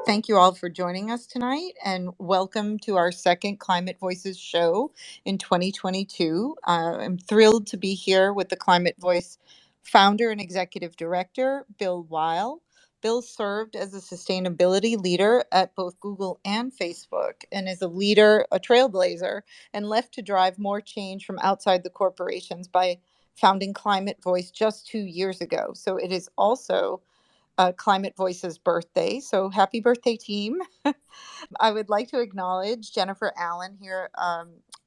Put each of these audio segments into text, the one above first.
Thank you all for joining us tonight, and welcome to our second Climate Voices show in 2022. I'm thrilled to be here with the Climate Voice founder and executive director, Bill Weihl. Bill served as a sustainability leader at both Google and Facebook, and is a leader, a trailblazer, and left to drive more change from outside the corporations by founding Climate Voice just 2 years ago. So it is also Climate Voice's birthday. So happy birthday, team. I would like to acknowledge Jennifer Allen here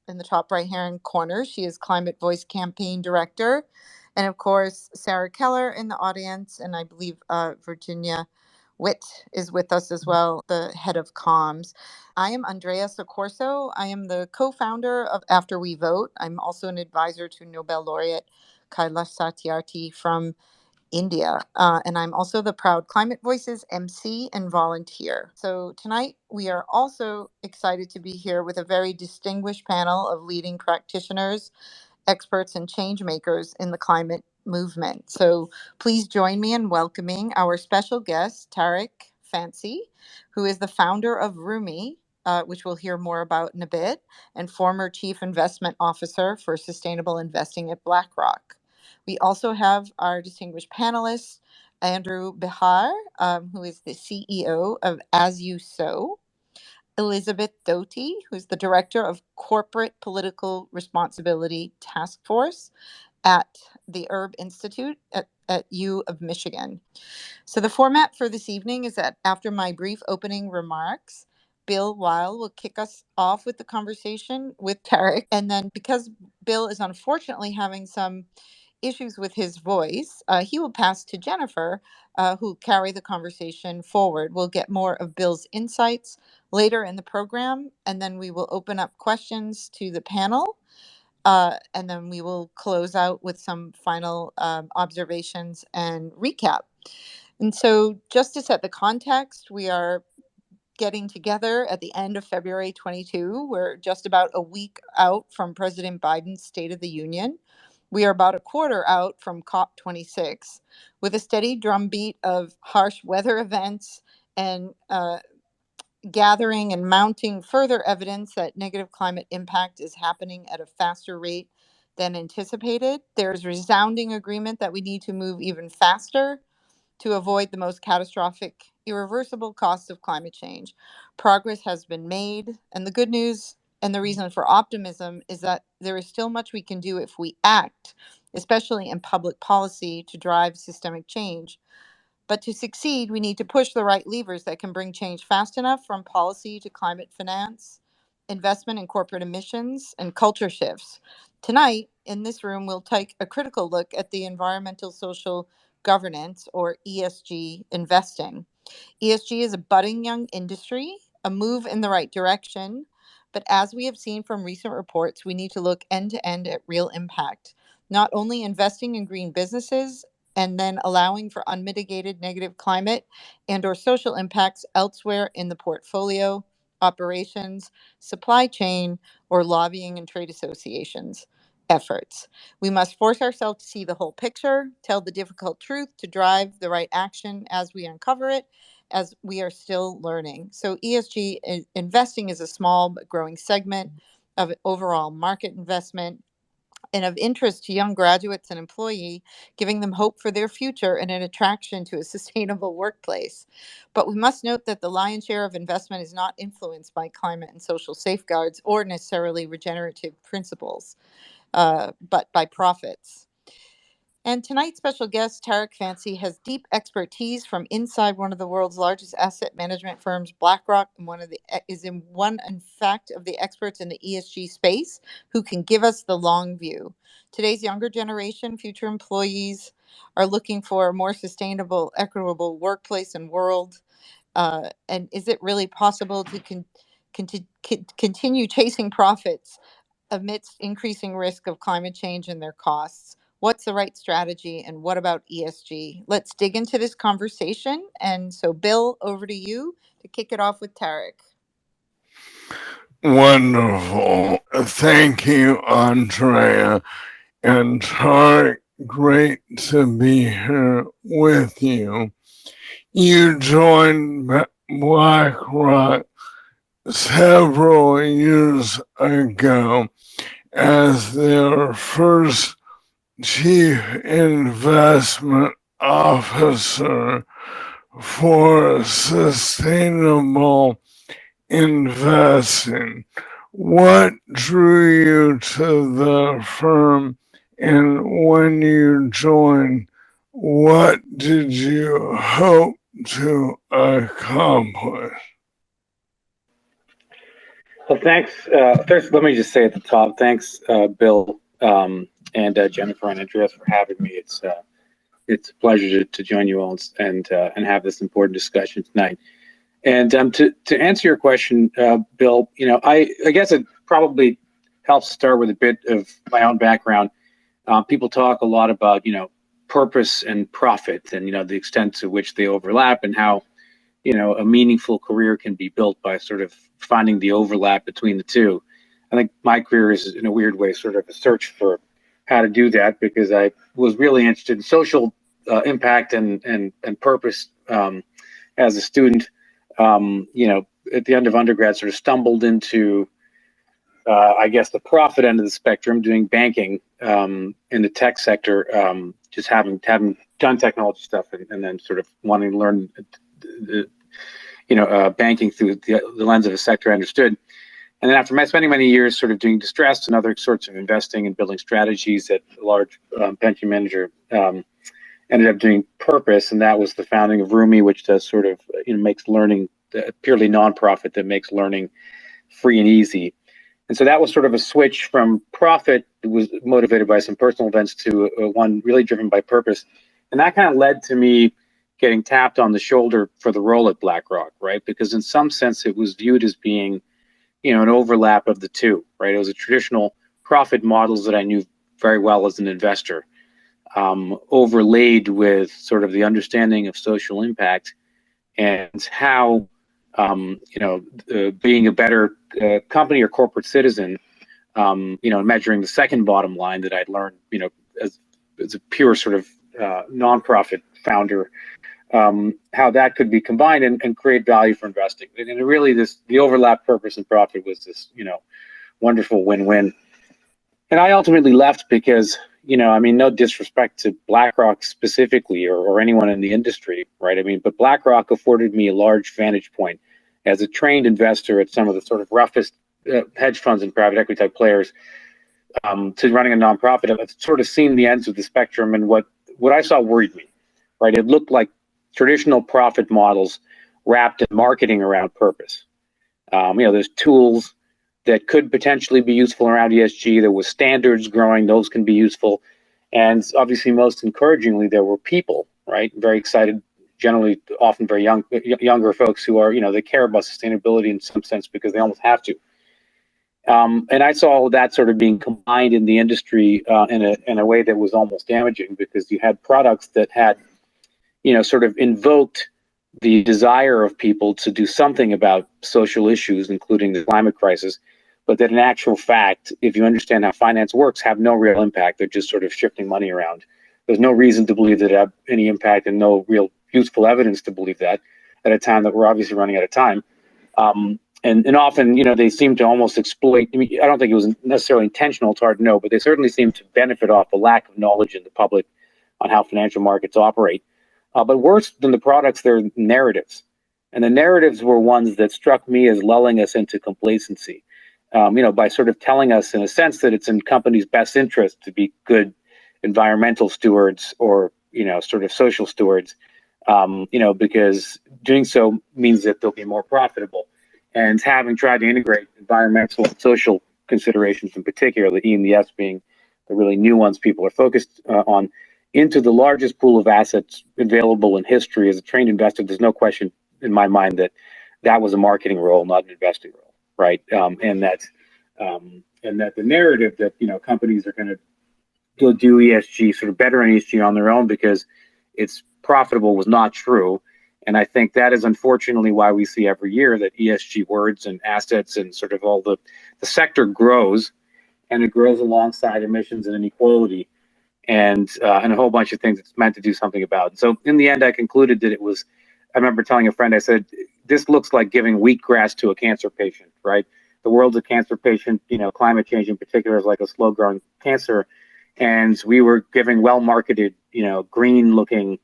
in the top right hand corner. She is Climate Voice Campaign Director. And of course, Sarah Keller in the audience. And I believe Virginia Witt is with us as well, the head of comms. I am Andrea Soccorso. I am the co-founder of After We Vote. I'm also an advisor to Nobel laureate Kailash Satyarthi from India. And I'm also the proud Climate Voices MC and volunteer. So tonight we are also excited to be here with a very distinguished panel of leading practitioners, experts, and change makers in the climate movement. So please join me in welcoming our special guest, Tariq Fancy, who is the founder of Rumi, which we'll hear more about in a bit, and former chief investment officer for sustainable investing at BlackRock. We also have our distinguished panelist, Andrew Behar, who is the CEO of As You Sow, Elizabeth Doty, who's the director of corporate political responsibility Taskforce at the Erb Institute at U of Michigan. So the format for this evening is that after my brief opening remarks, Bill Weihl will kick us off with the conversation with Tariq. And then because Bill is unfortunately having some issues with his voice, he will pass to Jennifer, who carry the conversation forward. We'll get more of Bill's insights later in the program, and then we will open up questions to the panel, and then we will close out with some final observations and recap. And so just to set the context, we are getting together at the end of February 22. We're just about a week out from President Biden's State of the Union. We are about a quarter out from COP26, with a steady drumbeat of harsh weather events and gathering and mounting further evidence that negative climate impact is happening at a faster rate than anticipated. There's resounding agreement that we need to move even faster to avoid the most catastrophic, irreversible costs of climate change. Progress has been made, and the good news and the reason for optimism is that there is still much we can do if we act, especially in public policy, to drive systemic change. But to succeed, we need to push the right levers that can bring change fast enough, from policy to climate finance, investment in corporate emissions, and culture shifts. Tonight, in this room, we'll take a critical look at the environmental social governance, or ESG, investing. ESG is a budding young industry, a move in the right direction. But as we have seen from recent reports, we need to look end to end at real impact, not only investing in green businesses and then allowing for unmitigated negative climate and or social impacts elsewhere in the portfolio, operations, supply chain, or lobbying and trade associations efforts. We must force ourselves to see the whole picture, tell the difficult truth to drive the right action as we uncover it, as we are still learning. So ESG investing is a small but growing segment of overall market investment and of interest to young graduates and employees, giving them hope for their future and an attraction to a sustainable workplace. But we must note that the lion's share of investment is not influenced by climate and social safeguards or necessarily regenerative principles, but by profits. And tonight's special guest, Tariq Fancy, has deep expertise from inside one of the world's largest asset management firms, BlackRock, and in fact, of the experts in the ESG space who can give us the long view. Today's younger generation, future employees, are looking for a more sustainable, equitable workplace and world. And is it really possible to continue chasing profits amidst increasing risk of climate change and their costs? What's the right strategy, and what about ESG? Let's dig into this conversation. And so, Bill, over to you to kick it off with Tariq. Wonderful. Thank you, Andrea. And Tariq, great to be here with you. You joined BlackRock several years ago as their first chief investment officer for sustainable investing. What drew you to the firm, and when you joined, what did you hope to accomplish? Well, thanks. First, let me just say at the top, thanks, Bill, and Jennifer and Andreas for having me. It's a pleasure to join you all and have this important discussion tonight. And to answer your question, Bill, I guess it probably helps to start with a bit of my own background. People talk a lot about purpose and profit, and the extent to which they overlap, and how a meaningful career can be built by sort of finding the overlap between the two. I think my career is, in a weird way, sort of a search for how to do that, because I was really interested in social impact and purpose as a student. At the end of undergrad, sort of stumbled into, I guess, the profit end of the spectrum, doing banking in the tech sector, just having done technology stuff, and then sort of wanting to learn banking through the lens of a sector I understood. And then after spending many years sort of doing distressed and other sorts of investing and building strategies at a large pension manager, ended up doing purpose, and that was the founding of Rumi, which does sort of makes learning purely nonprofit that makes learning free and easy. And so that was sort of a switch from profit that was motivated by some personal events to one really driven by purpose. And that kind of led to me getting tapped on the shoulder for the role at BlackRock, right? Because in some sense it was viewed as being, an overlap of the two, right? It was a traditional profit models that I knew very well as an investor, overlaid with sort of the understanding of social impact and how, being a better company or corporate citizen, measuring the second bottom line that I'd learned, as a pure sort of nonprofit founder, how that could be combined and create value for investing. And really, the overlap purpose and profit was this, wonderful win-win. And I ultimately left because, no disrespect to BlackRock specifically or anyone in the industry, right? But BlackRock afforded me a large vantage point as a trained investor at some of the sort of roughest hedge funds and private equity type players, to running a nonprofit. I've sort of seen the ends of the spectrum, and what I saw worried me, right? It looked like traditional profit models wrapped in marketing around purpose. There's tools that could potentially be useful around ESG. There was standards growing; those can be useful. And obviously, most encouragingly, there were people, right? Very excited, generally, often very younger folks who are, they care about sustainability in some sense because they almost have to. And I saw that sort of being combined in the industry in a way that was almost damaging, because you had products that had, sort of invoked the desire of people to do something about social issues, including the climate crisis, but that in actual fact, if you understand how finance works, have no real impact. They're just sort of shifting money around. There's no reason to believe that it have any impact, and no real useful evidence to believe that at a time that we're obviously running out of time. And often, they seem to almost exploit. I don't think it was necessarily intentional. It's hard to know, but they certainly seem to benefit off the lack of knowledge in the public on how financial markets operate. But worse than the products, they're narratives. And the narratives were ones that struck me as lulling us into complacency, by sort of telling us, in a sense, that it's in companies' best interest to be good environmental stewards or, sort of social stewards, because doing so means that they'll be more profitable. And having tried to integrate environmental and social considerations, in particular, the E and the S being the really new ones people are focused on, into the largest pool of assets available in history, as a trained investor, there's no question in my mind that was a marketing role, not an investing role, right? And that the narrative that companies are going to go do ESG, sort of better in ESG on their own because it's profitable, was not true. And I think that is unfortunately why we see every year that ESG words and assets and sort of all the sector grows, and it grows alongside emissions and inequality and a whole bunch of things it's meant to do something about. So in the end, I concluded that it was, I remember telling a friend, I said, this looks like giving wheatgrass to a cancer patient, right? The world's a cancer patient, climate change in particular is like a slow growing cancer. And we were giving well-marketed, green-looking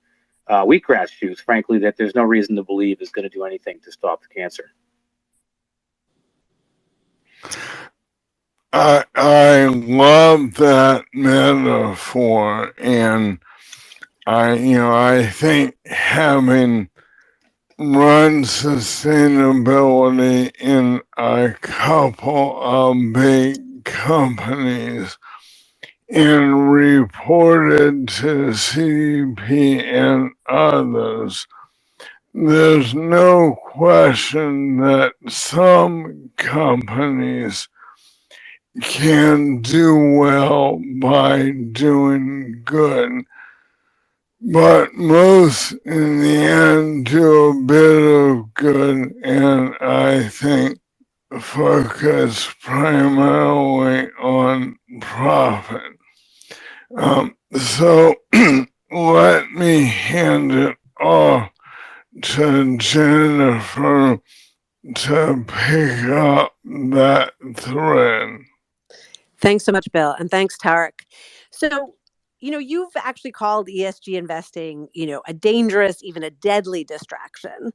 wheatgrass juice, frankly, that there's no reason to believe is going to do anything to stop the cancer. I love that metaphor, and I think having run sustainability in a couple of big companies and reported to CDP and others, there's no question that some companies can do well by doing good, but most in the end do a bit of good, and I think focus primarily on profit. So let me hand it off to Jennifer to pick up that thread. Thanks so much, Bill. And thanks, Tariq. So, you've actually called ESG investing, a dangerous, even a deadly distraction.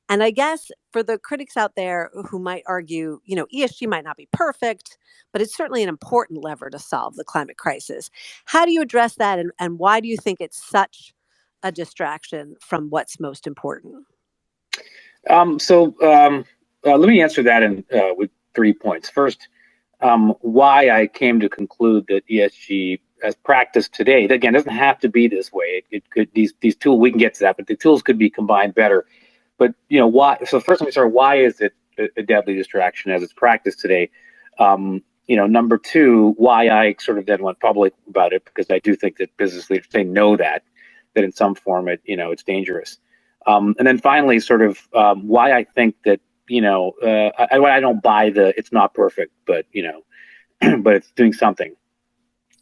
And I guess for the critics out there who might argue, ESG might not be perfect, but it's certainly an important lever to solve the climate crisis. How do you address that? And why do you think it's such a distraction from what's most important? Let me answer that with 3 points. First, why I came to conclude that ESG as practiced today, again, doesn't have to be this way. It could, these tools, we can get to that, but the tools could be combined better. But, why? So first, let me start, why is it a deadly distraction as it's practiced today? Number two, why I sort of then went public about it, because I do think that business leaders, they know that in some form it's dangerous. And then finally, sort of why I think that, I don't buy it's not perfect, but, but it's doing something.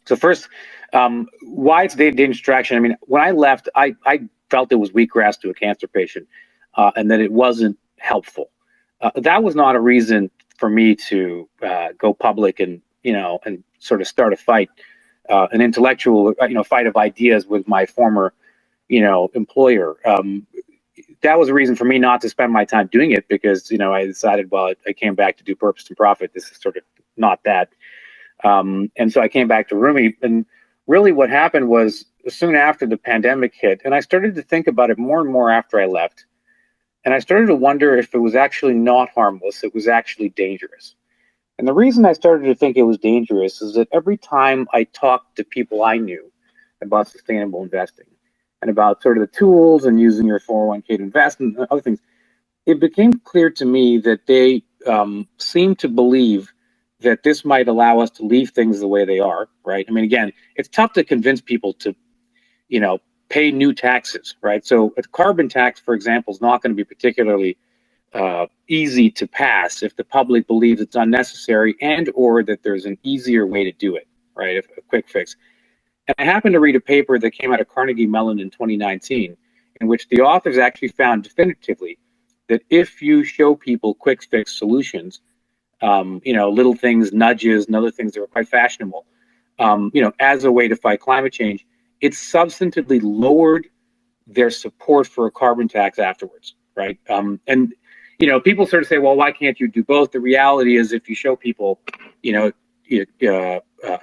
So first, why it's a dangerous distraction. I mean, when I left, I felt it was wheatgrass to a cancer patient, and that it wasn't helpful. That was not a reason for me to go public and sort of start a fight, an intellectual fight of ideas with my former employer. That was a reason for me not to spend my time doing it, because I decided, well, I came back to do purpose and profit. This is sort of not that. And so I came back to Rumi, and really what happened was soon after the pandemic hit, and I started to think about it more and more after I left, and I started to wonder if it was actually not harmless, it was actually dangerous. And the reason I started to think it was dangerous is that every time I talked to people I knew about sustainable investing and about sort of the tools and using your 401k to invest and other things, it became clear to me that they seemed to believe that this might allow us to leave things the way they are, right? I mean, again, it's tough to convince people to, pay new taxes, right? So a carbon tax, for example, is not going to be particularly easy to pass if the public believes it's unnecessary and or that there's an easier way to do it, right? A quick fix. And I happened to read a paper that came out of Carnegie Mellon in 2019, in which the authors actually found definitively that if you show people quick fix solutions, little things, nudges, and other things that were quite fashionable, as a way to fight climate change, it substantively lowered their support for a carbon tax afterwards, right? And people sort of say, well, why can't you do both? The reality is, if you show people, an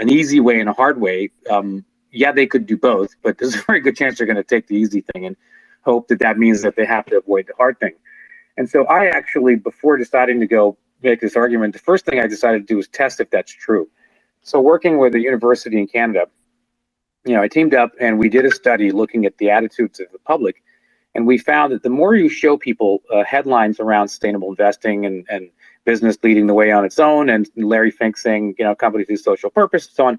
easy way and a hard way, yeah, they could do both, but there's a very good chance they're going to take the easy thing and hope that means that they have to avoid the hard thing. And so I actually, before deciding to go make this argument, the first thing I decided to do was test if that's true. So working with a university in Canada, I teamed up and we did a study looking at the attitudes of the public. And we found that the more you show people headlines around sustainable investing and business leading the way on its own, and Larry Fink saying, companies do social purpose and so on,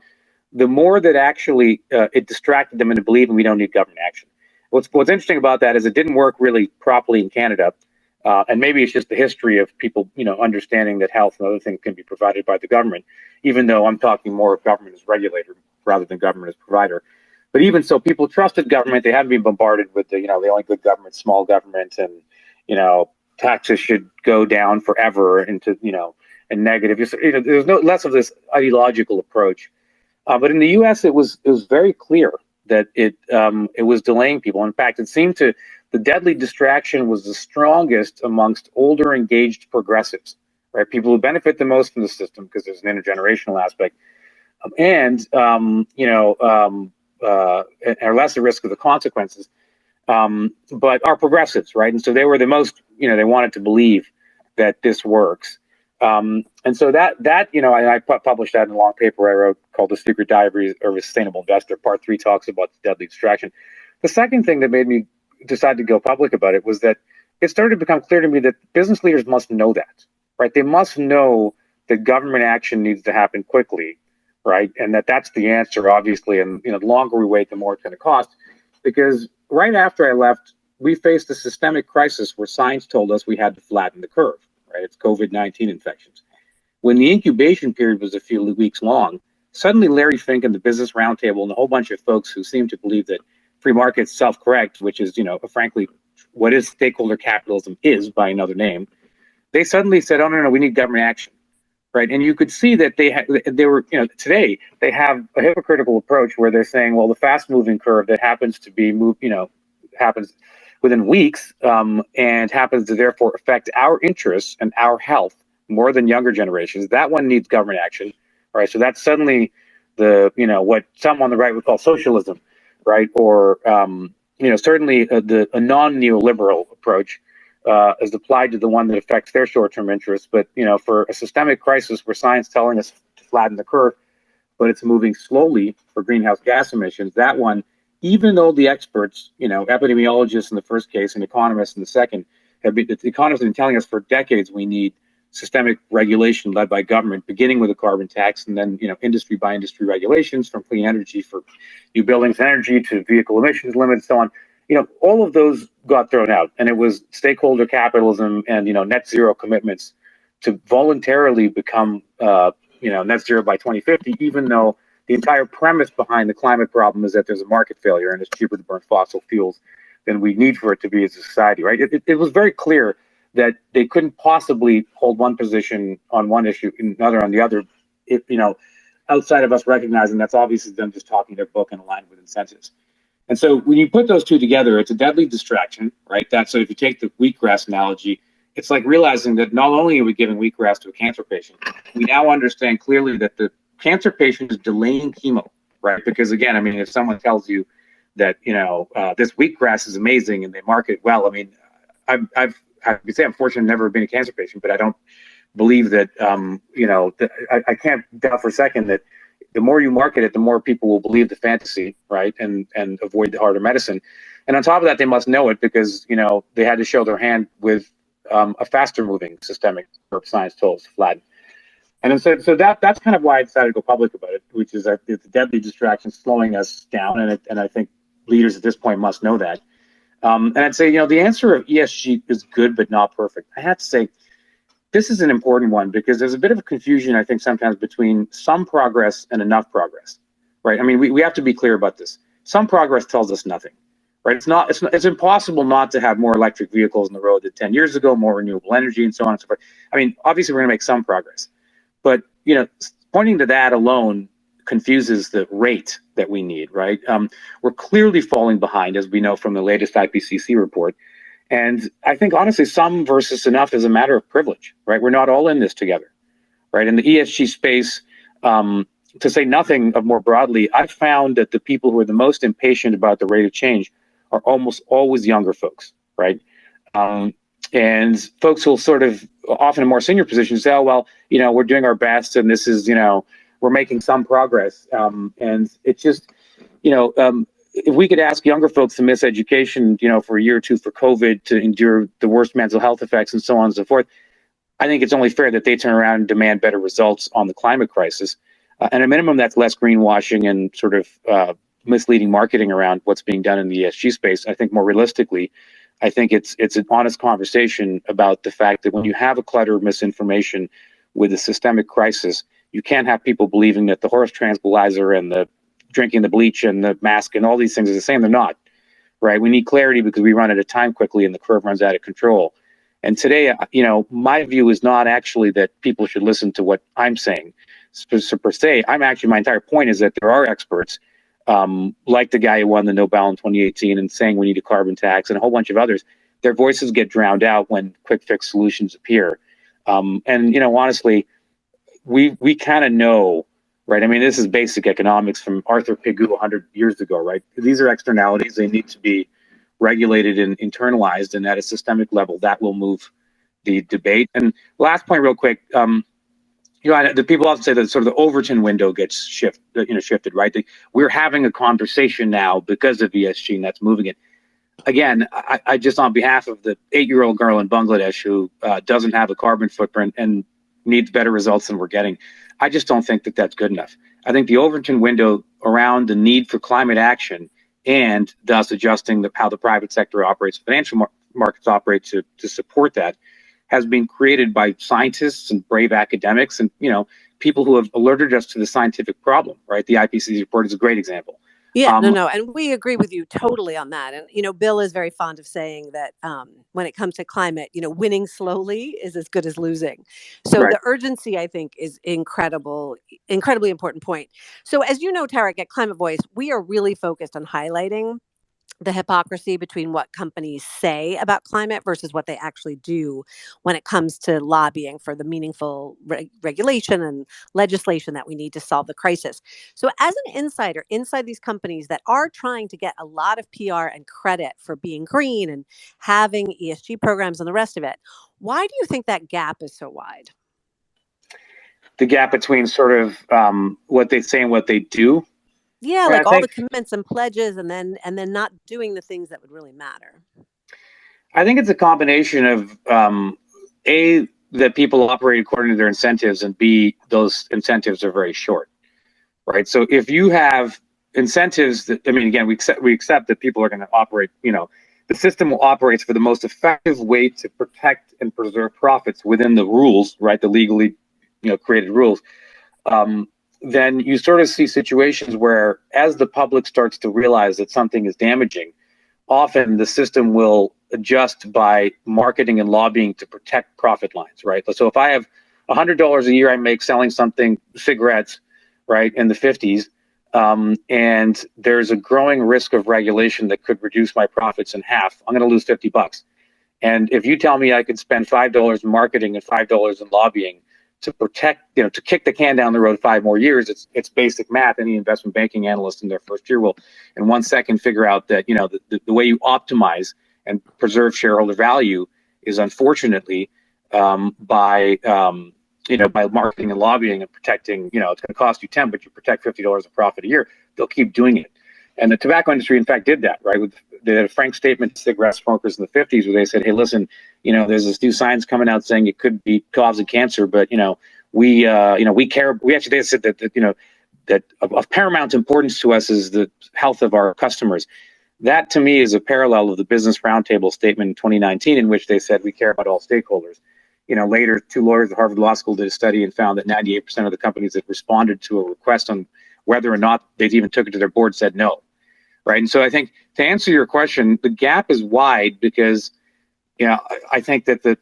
the more that actually it distracted them into believing we don't need government action. What's interesting about that is it didn't work really properly in Canada. And maybe it's just the history of people, understanding that health and other things can be provided by the government, even though I'm talking more of government as regulator rather than government as provider. But even so, people trusted government. They hadn't been bombarded with the only good government, small government, and, taxes should go down forever into, and negative. There's no less of this ideological approach. But in the U.S., it was very clear that it was delaying people. In fact, it seemed to the deadly distraction was the strongest amongst older, engaged progressives, right? People who benefit the most from the system because there's an intergenerational aspect, and are less at risk of the consequences. But are progressives, right? And so they were the most, they wanted to believe that this works. And so that I published that in a long paper I wrote called The Secret Diary of a Sustainable Investor. Part 3 talks about the deadly distraction. The second thing that made me decide to go public about it was that it started to become clear to me that business leaders must know that, right? They must know that government action needs to happen quickly, right? And that's the answer, obviously. And the longer we wait, the more it's going to cost. Because right after I left, we faced a systemic crisis where science told us we had to flatten the curve, right? It's COVID-19 infections. When the incubation period was a few weeks long, suddenly Larry Fink and the Business Roundtable and a whole bunch of folks who seem to believe that free markets self-correct, which is, frankly, what is stakeholder capitalism is by another name, they suddenly said, oh, no, we need government action, right? And you could see that they were, today they have a hypocritical approach where they're saying, well, the fast-moving curve that happens to be moved, happens within weeks and happens to therefore affect our interests and our health more than younger generations. That one needs government action, right? So that's suddenly what some on the right would call socialism, right? Or certainly a non-neoliberal approach is applied to the one that affects their short-term interests. But for a systemic crisis where science telling us to flatten the curve, but it's moving slowly for greenhouse gas emissions, that one, even though the experts, epidemiologists in the first case and economists in the second, the economists have been telling us for decades we need systemic regulation led by government, beginning with a carbon tax, and then industry by industry regulations, from clean energy for new buildings energy to vehicle emissions limits, so on. All of those got thrown out, and it was stakeholder capitalism and net zero commitments to voluntarily become net zero by 2050, even though the entire premise behind the climate problem is that there's a market failure and it's cheaper to burn fossil fuels than we need for it to be as a society, right? It was very clear that they couldn't possibly hold one position on one issue and another on the other, outside of us recognizing that's obviously them just talking their book and aligned with incentives. And so when you put those two together, it's a deadly distraction, right? So if you take the wheatgrass analogy, it's like realizing that not only are we giving wheatgrass to a cancer patient, we now understand clearly that the cancer patient is delaying chemo, right? Because again, if someone tells you that, this wheatgrass is amazing and they market it well, I would say I'm fortunate never been a cancer patient, but I don't believe that, I can't doubt for a second that the more you market it, the more people will believe the fantasy, right? And avoid the harder medicine. And on top of that, they must know it because, they had to show their hand with a faster moving systemic curve science told us to flatten. And then so that's kind of why I decided to go public about it, which is that it's a deadly distraction slowing us down. And I think leaders at this point must know that. And I'd say, the answer of ESG is good, but not perfect. I have to say, this is an important one because there's a bit of a confusion, I think, sometimes between some progress and enough progress, right? We have to be clear about this. Some progress tells us nothing, right? It's impossible not to have more electric vehicles on the road than 10 years ago, more renewable energy, and so on and so forth. Obviously, we're going to make some progress, but pointing to that alone confuses the rate that we need, right? We're clearly falling behind, as we know from the latest IPCC report. And I think, honestly, some versus enough is a matter of privilege, right? We're not all in this together, right? In the ESG space, to say nothing of more broadly, I've found that the people who are the most impatient about the rate of change are almost always younger folks, right? And folks who will sort of, often in more senior positions, say, oh, well, we're doing our best and this is, we're making some progress. And it's just, if we could ask younger folks to miss education, for a year or two for COVID, to endure the worst mental health effects and so on and so forth, I think it's only fair that they turn around and demand better results on the climate crisis. And at a minimum, that's less greenwashing and sort of misleading marketing around what's being done in the ESG space. I think more realistically, I think it's an honest conversation about the fact that when you have a clutter of misinformation with a systemic crisis, you can't have people believing that the horse tranquilizer and the drinking the bleach and the mask and all these things are the same. They're not, right? We need clarity because we run out of time quickly and the curve runs out of control. And today, my view is not actually that people should listen to what I'm saying per se. My entire point is that there are experts, like the guy who won the Nobel in 2018 and saying we need a carbon tax and a whole bunch of others. Their voices get drowned out when quick fix solutions appear. And honestly, we kind of know, right? I mean, this is basic economics from Arthur Pigou 100 years ago, right? These are externalities. They need to be regulated and internalized, and at a systemic level, that will move the debate. And last point, real quick, the people often say that sort of the Overton window gets shifted, right? We're having a conversation now because of ESG, and that's moving it. Again, I just, on behalf of the 8-year-old girl in Bangladesh who doesn't have a carbon footprint and needs better results than we're getting, I just don't think that that's good enough. I think the Overton window around the need for climate action and thus adjusting how the private sector operates, financial markets operate to support that, has been created by scientists and brave academics and people who have alerted us to the scientific problem, right? The IPCC report is a great example. Yeah, no, and we agree with you totally on that. And Bill is very fond of saying that when it comes to climate, winning slowly is as good as losing. So Right. The urgency, I think, is incredibly important point. So as you know, Tariq, at Climate Voice, we are really focused on highlighting the hypocrisy between what companies say about climate versus what they actually do when it comes to lobbying for the meaningful regulation and legislation that we need to solve the crisis. So as an insider inside these companies that are trying to get a lot of PR and credit for being green and having ESG programs and the rest of it, why do you think that gap is so wide? The gap between sort of what they say and what they do. Yeah, like all the commitments and pledges and then not doing the things that would really matter. I think it's a combination of A, that people operate according to their incentives, and B, those incentives are very short, right? So if you have incentives that, again, we accept that people are going to operate, the system operates for the most effective way to protect and preserve profits within the rules, right? The legally, created rules. Then you sort of see situations where, as the public starts to realize that something is damaging, often the system will adjust by marketing and lobbying to protect profit lines, right? So if I have $100 a year I make selling cigarettes, right, in the 50s, and there's a growing risk of regulation that could reduce my profits in half, I'm going to lose $50. And if you tell me I could spend $5 in marketing and $5 in lobbying to protect, to kick the can down the road 5 more years, it's basic math. Any investment banking analyst in their first year will, in 1 second, figure out that the way you optimize and preserve shareholder value is, unfortunately, by marketing and lobbying and protecting. It's going to cost you 10, but you protect $50 of profit a year. They'll keep doing it. And the tobacco industry, in fact, did that, right? They had a frank statement to cigarette smokers in the 50s where they said, hey, listen, there's this new science coming out saying it could be causing cancer, but, we care. They said that of paramount importance to us is the health of our customers. That, to me, is a parallel of the Business Roundtable statement in 2019, in which they said we care about all stakeholders. Later, 2 lawyers at Harvard Law School did a study and found that 98% of the companies that responded to a request on whether or not they even took it to their board said no. Right. And so I think, to answer your question, the gap is wide because, I think that the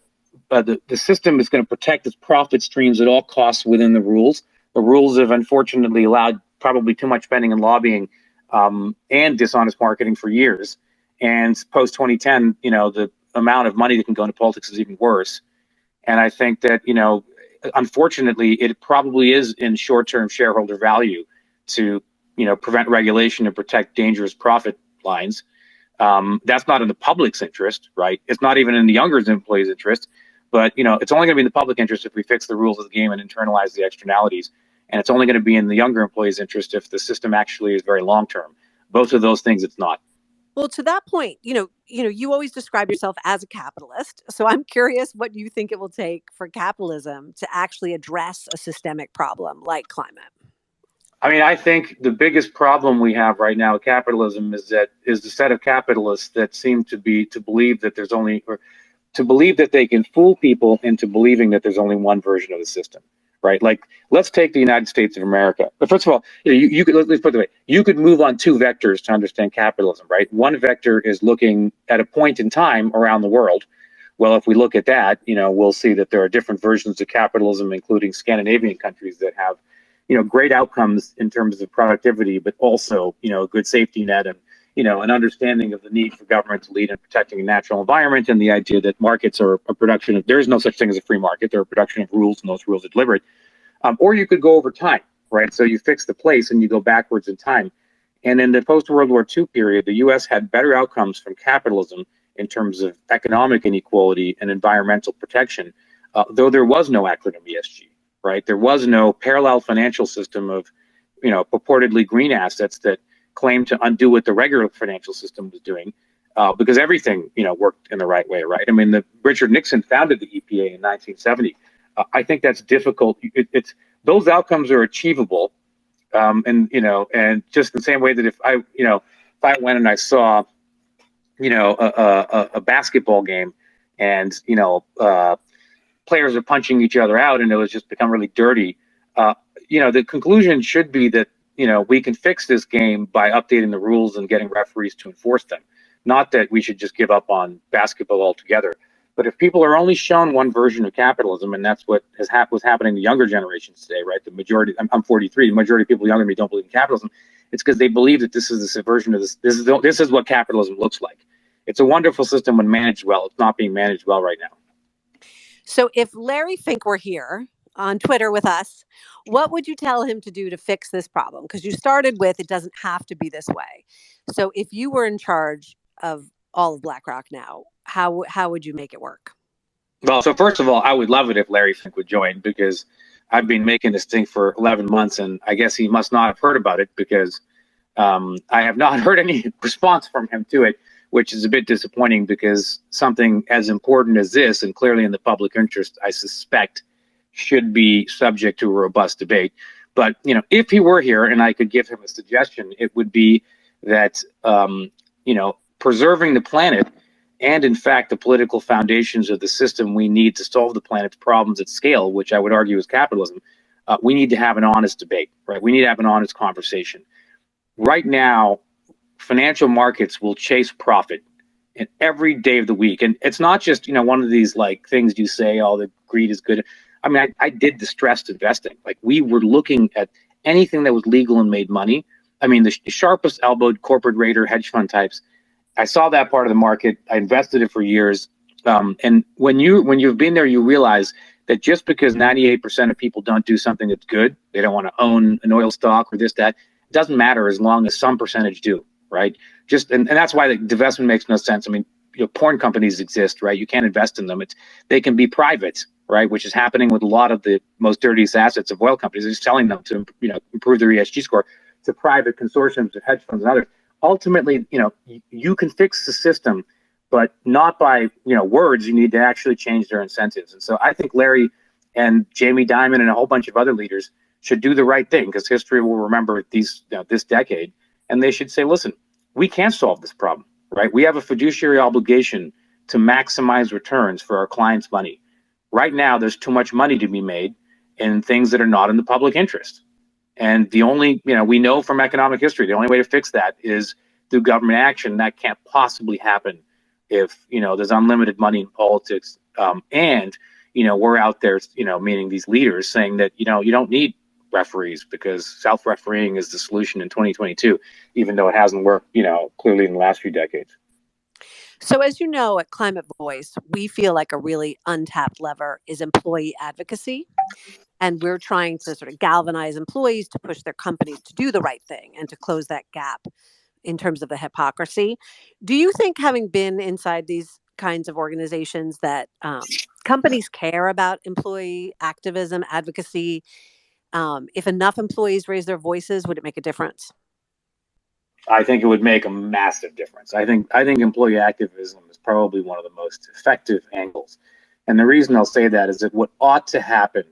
system is going to protect its profit streams at all costs within the rules. The rules have unfortunately allowed probably too much spending and lobbying and dishonest marketing for years. And post 2010, the amount of money that can go into politics is even worse. And I think that, unfortunately, it probably is in short-term shareholder value to prevent regulation and protect dangerous profit lines. That's not in the public's interest, right? It's not even in the younger employees' interest, but it's only going to be in the public interest if we fix the rules of the game and internalize the externalities. And it's only going to be in the younger employees' interest if the system actually is very long-term. Both of those things, it's not. Well, to that point, you always describe yourself as a capitalist. So I'm curious what you think it will take for capitalism to actually address a systemic problem like climate. I think the biggest problem we have right now with capitalism is the set of capitalists that seem to believe that they can fool people into believing that there's only one version of the system, right? Like, let's take the United States of America. But first of all, you could, let's put it the way, you could move on 2 vectors to understand capitalism, right? One vector is looking at a point in time around the world Well, if we look at that, we'll see that there are different versions of capitalism, including Scandinavian countries that have, great outcomes in terms of productivity, but also, a good safety net and, an understanding of the need for government to lead in protecting a natural environment, and the idea that markets are a production of, there is no such thing as a free market. They're a production of rules, and those rules are delivered. Or you could go over time, right? So you fix the place and you go backwards in time. And in the post-World War II period, the U.S. had better outcomes from capitalism in terms of economic inequality and environmental protection, though there was no acronym ESG, right? There was no parallel financial system of, purportedly green assets that claimed to undo what the regular financial system was doing, because everything, worked in the right way, right? I mean, Richard Nixon founded the EPA in 1970. I think that's difficult. It's those outcomes are achievable, and just the same way that if I went and I saw, a basketball game, and players are punching each other out, and it was just become really dirty. The conclusion should be that we can fix this game by updating the rules and getting referees to enforce them. Not that we should just give up on basketball altogether. But if people are only shown one version of capitalism, and that's what was happening to younger generations today, right? The majority, I'm 43, the majority of people younger than me don't believe in capitalism. It's because they believe that this is the version of this. This is what capitalism looks like. It's a wonderful system when managed well. It's not being managed well right now. So if Larry Fink were here on Twitter with us, what would you tell him to do to fix this problem? Because you started with, it doesn't have to be this way. So if you were in charge of all of BlackRock now, how would you make it work? Well, so first of all, I would love it if Larry Fink would join, because I've been making this thing for 11 months, and I guess he must not have heard about it, because I have not heard any response from him to it, which is a bit disappointing, because something as important as this, and clearly in the public interest, I suspect should be subject to a robust debate. But, if he were here and I could give him a suggestion, it would be that, preserving the planet and, in fact, the political foundations of the system we need to solve the planet's problems at scale, which I would argue is capitalism, we need to have an honest debate, right? We need to have an honest conversation. Right now, financial markets will chase profit in every day of the week. And it's not just, one of these like things you say, oh, the greed is good. I mean, I did distressed investing. Like, we were looking at anything that was legal and made money. I mean, the sharpest elbowed corporate raider hedge fund types. I saw that part of the market. I invested it for years. And when you've been there, you realize that just because 98% of people don't do something that's good, they don't want to own an oil stock or this, that, it doesn't matter as long as some percentage do, right? And that's why the divestment makes no sense. I mean, porn companies exist, right? You can't invest in them. They can be private, right? Which is happening with a lot of the most dirtiest assets of oil companies. They're selling them to, improve their ESG score to private consortiums of hedge funds and others. Ultimately, you can fix the system, but not by, words. You need to actually change their incentives. And so I think Larry and Jamie Dimon and a whole bunch of other leaders should do the right thing, because history will remember this decade. And they should say, listen, we can't solve this problem, right? We have a fiduciary obligation to maximize returns for our clients' money. Right now, there's too much money to be made in things that are not in the public interest. And the only, we know from economic history, the only way to fix that is through government action. That can't possibly happen if, there's unlimited money in politics. And we're out there, meaning these leaders saying that, you don't need referees because self-refereeing is the solution in 2022, even though it hasn't worked, clearly in the last few decades. So as you know, at ClimateVoice, we feel like a really untapped lever is employee advocacy. And we're trying to sort of galvanize employees to push their companies to do the right thing and to close that gap in terms of the hypocrisy. Do you think, having been inside these kinds of organizations, that companies care about employee activism, advocacy? If enough employees raise their voices, would it make a difference? I think it would make a massive difference. I think employee activism is probably one of the most effective angles. And the reason I'll say that is that what ought to happen,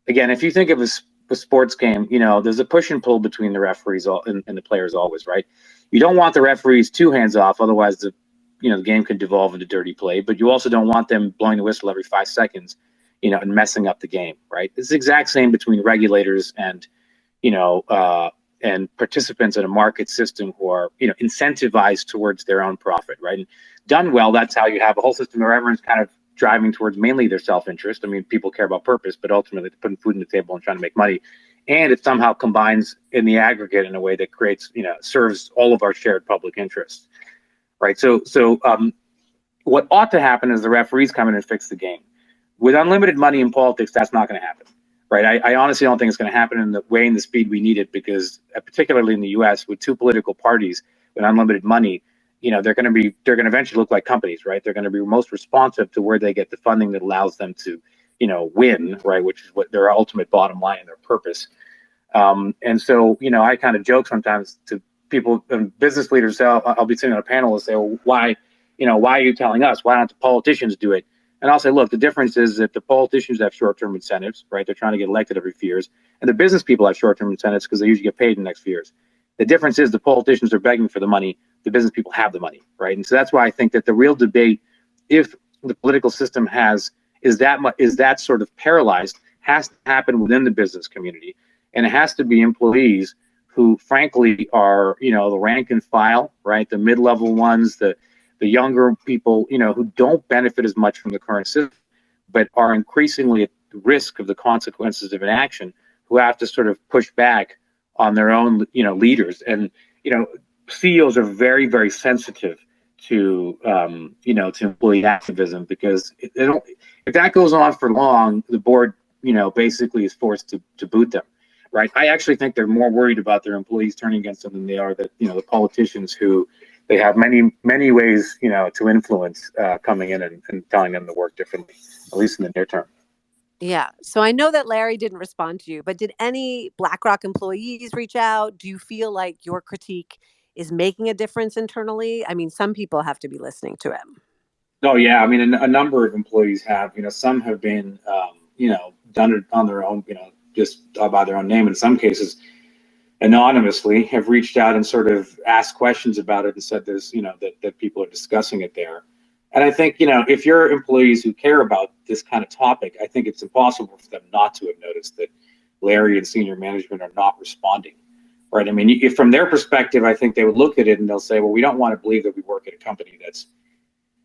again, if you think of a sports game, there's a push and pull between the referees and the players always, right? You don't want the referees too hands off, otherwise the game could devolve into dirty play. But you also don't want them blowing the whistle every 5 seconds, and messing up the game, right? It's the exact same between regulators and and participants in a market system who are, incentivized towards their own profit, right? And done well, that's how you have a whole system where everyone's kind of driving towards mainly their self-interest. I mean, people care about purpose, but ultimately they're putting food on the table and trying to make money. And it somehow combines in the aggregate in a way that creates, serves all of our shared public interests, right? So what ought to happen is the referees come in and fix the game. With unlimited money in politics, that's not going to happen, right? I honestly don't think it's going to happen in the way and the speed we need it, because particularly in the U.S. with two political parties with unlimited money, they're going to eventually look like companies, right? They're going to be most responsive to where they get the funding that allows them to, win, right? Which is what their ultimate bottom line and their purpose. And so, I kind of joke sometimes to people and business leaders. I'll be sitting on a panel and say, well, why are you telling us? Why don't the politicians do it? And I'll say, look, the difference is that the politicians have short-term incentives, right? They're trying to get elected every few years. And the business people have short-term incentives because they usually get paid in the next few years. The difference is the politicians are begging for the money. The business people have the money, right? And so that's why I think that the real debate, if the political system is that sort of paralyzed, has to happen within the business community. And it has to be employees who, frankly, are, the rank and file, right? The mid-level ones, the younger people, who don't benefit as much from the current system, but are increasingly at the risk of the consequences of inaction, who have to sort of push back on their own, leaders. And, CEOs are very, very sensitive to, to employee activism, because if that goes on for long, the board, basically is forced to boot them. Right. I actually think they're more worried about their employees turning against them than they are that, the politicians who they have many, many ways, to influence coming in and telling them to work differently, at least in the near term. Yeah. So I know that Larry didn't respond to you, but did any BlackRock employees reach out? Do you feel like your critique is making a difference internally? I mean, some people have to be listening to him. Oh, yeah. I mean, a number of employees have, some have been, done it on their own, just by their own name. In some cases, anonymously have reached out and sort of asked questions about it and said there's, that people are discussing it there. And I think, if you're employees who care about this kind of topic, I think it's impossible for them not to have noticed that Larry and senior management are not responding, right? I mean, if from their perspective, I think they would look at it and they'll say, well, we don't want to believe that we work at a company that's,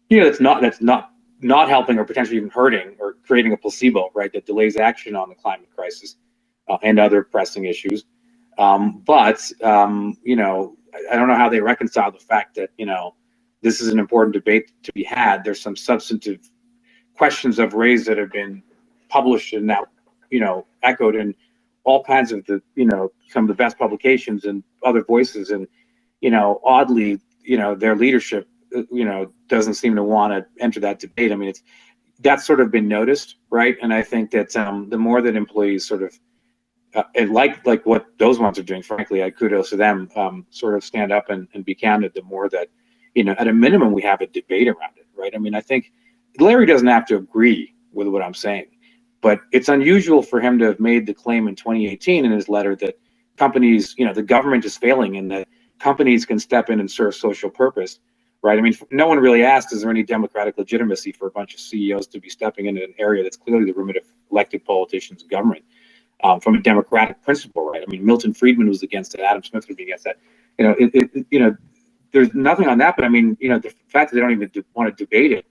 that's not helping or potentially even hurting or creating a placebo, right, that delays action on the climate crisis and other pressing issues. But I don't know how they reconcile the fact that, this is an important debate to be had. There's some substantive questions I've raised that have been published and now, echoed in all kinds of the, some of the best publications and other voices. And, oddly, their leadership, doesn't seem to want to enter that debate. I mean, that's sort of been noticed, right? And I think that the more that employees sort of, and like what those ones are doing, frankly, I kudos to them, sort of stand up and be candid, the more that, at a minimum, we have a debate around it, right? I mean, I think Larry doesn't have to agree with what I'm saying, but it's unusual for him to have made the claim in 2018 in his letter that companies, the government is failing and that companies can step in and serve social purpose, right? I mean, no one really asked, is there any democratic legitimacy for a bunch of CEOs to be stepping into an area that's clearly the remit of elected politicians and government? From a democratic principle, right? I mean, Milton Friedman was against it. Adam Smith would be against that. There's nothing on that, but I mean, the fact that they don't even want to debate it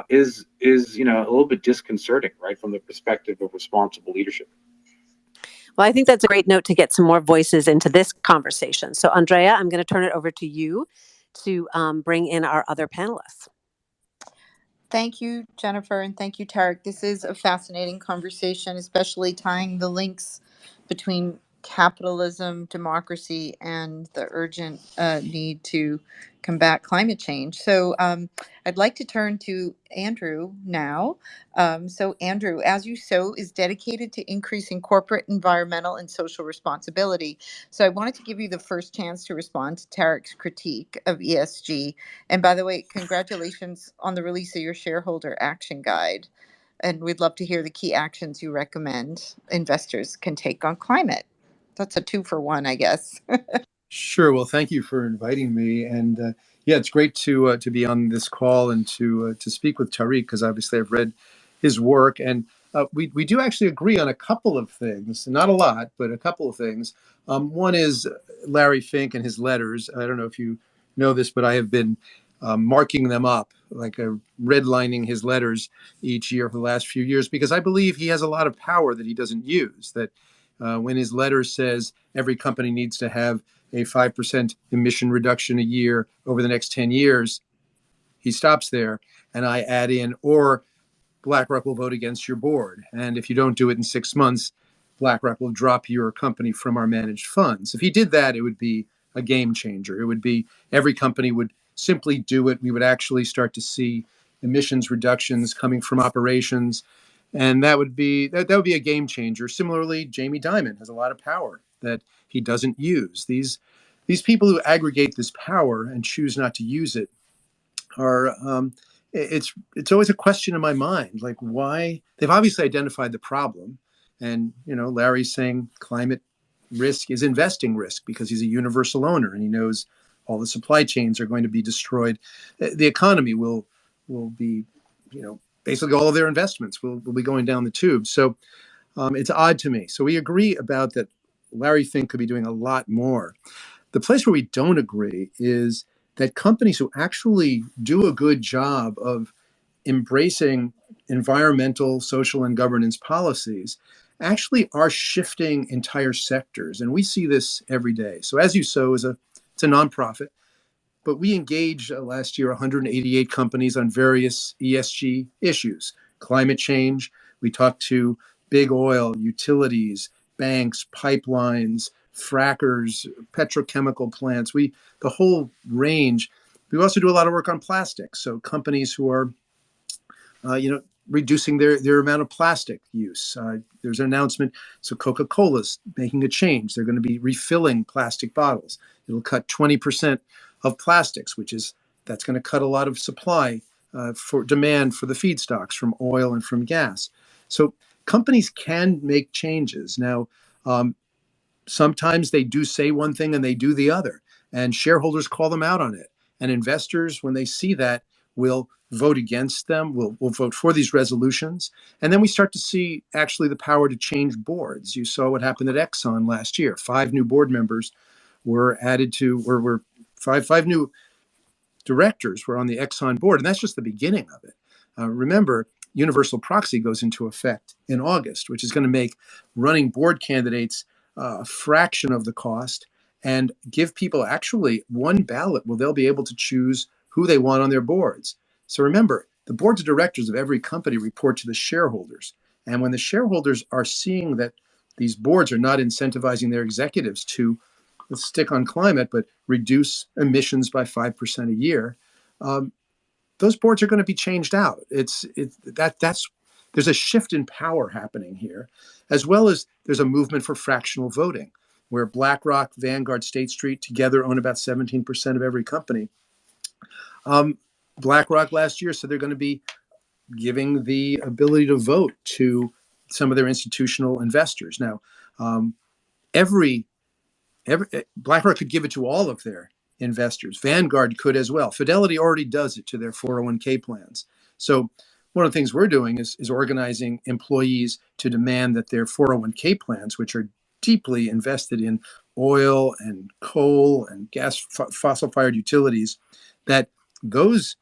is a little bit disconcerting, right, from the perspective of responsible leadership. Well, I think that's a great note to get some more voices into this conversation. So, Andrea, I'm going to turn it over to you to bring in our other panelists. Thank you, Jennifer, and thank you, Tariq. This is a fascinating conversation, especially tying the links between capitalism, democracy, and the urgent need to combat climate change. So I'd like to turn to Andrew now. So Andrew, As You Sow is dedicated to increasing corporate, environmental, and social responsibility. So I wanted to give you the first chance to respond to Tariq's critique of ESG. And by the way, congratulations on the release of your shareholder action guide. And we'd love to hear the key actions you recommend investors can take on climate. That's a 2-for-1, I guess. Sure. Well, thank you for inviting me. And yeah, it's great to be on this call and to speak with Tariq, because obviously I've read his work. And we do actually agree on a couple of things, not a lot, but a couple of things. One is Larry Fink and his letters. I don't know if you know this, but I have been marking them up, like redlining his letters each year for the last few years, because I believe he has a lot of power that he doesn't use. That when his letter says every company needs to have a 5% emission reduction a year over the next 10 years, he stops there, and I add in, or BlackRock will vote against your board. And if you don't do it in 6 months, BlackRock will drop your company from our managed funds. If he did that, it would be a game changer. It would be every company would simply do it. We would actually start to see emissions reductions coming from operations. And that would be a game changer. Similarly, Jamie Dimon has a lot of power that he doesn't use. These people who aggregate this power and choose not to use it are it's always a question in my mind, like why. They've obviously identified the problem, and Larry's saying climate risk is investing risk because he's a universal owner and he knows all the supply chains are going to be destroyed. The economy will be, basically all of their investments will be going down the tube. So it's odd to me. So we agree about that. Larry Fink could be doing a lot more. The place where we don't agree is that companies who actually do a good job of embracing environmental, social, and governance policies actually are shifting entire sectors. And we see this every day. So As You Sow it's a nonprofit, but we engaged last year 188 companies on various ESG issues, climate change. We talked to big oil, utilities, banks, pipelines, frackers, petrochemical plants, the whole range. We also do a lot of work on plastics. So companies who are, reducing their amount of plastic use. There's an announcement. So Coca-Cola's making a change. They're going to be refilling plastic bottles. It'll cut 20% of plastics, that's going to cut a lot of supply for demand for the feedstocks from oil and from gas. So companies can make changes. Now, sometimes they do say one thing and they do the other, and shareholders call them out on it. And investors, when they see that, will vote against them, will vote for these resolutions. And then we start to see actually the power to change boards. You saw what happened at Exxon last year. 5 new board members were added to, or were five new directors were on the Exxon board. And that's just the beginning of it. Remember, universal proxy goes into effect in August, which is going to make running board candidates a fraction of the cost and give people actually one ballot where they'll be able to choose who they want on their boards. So remember, the boards of directors of every company report to the shareholders. And when the shareholders are seeing that these boards are not incentivizing their executives to, let's stick on climate, but reduce emissions by 5% a year, those boards are going to be changed out. There's a shift in power happening here, as well as there's a movement for fractional voting, where BlackRock, Vanguard, State Street together own about 17% of every company. BlackRock last year said they're going to be giving the ability to vote to some of their institutional investors. Now, every BlackRock could give it to all of their investors. Vanguard could as well. Fidelity already does it to their 401k plans. So one of the things we're doing is organizing employees to demand that their 401k plans, which are deeply invested in oil and coal and gas, fossil-fired utilities, that those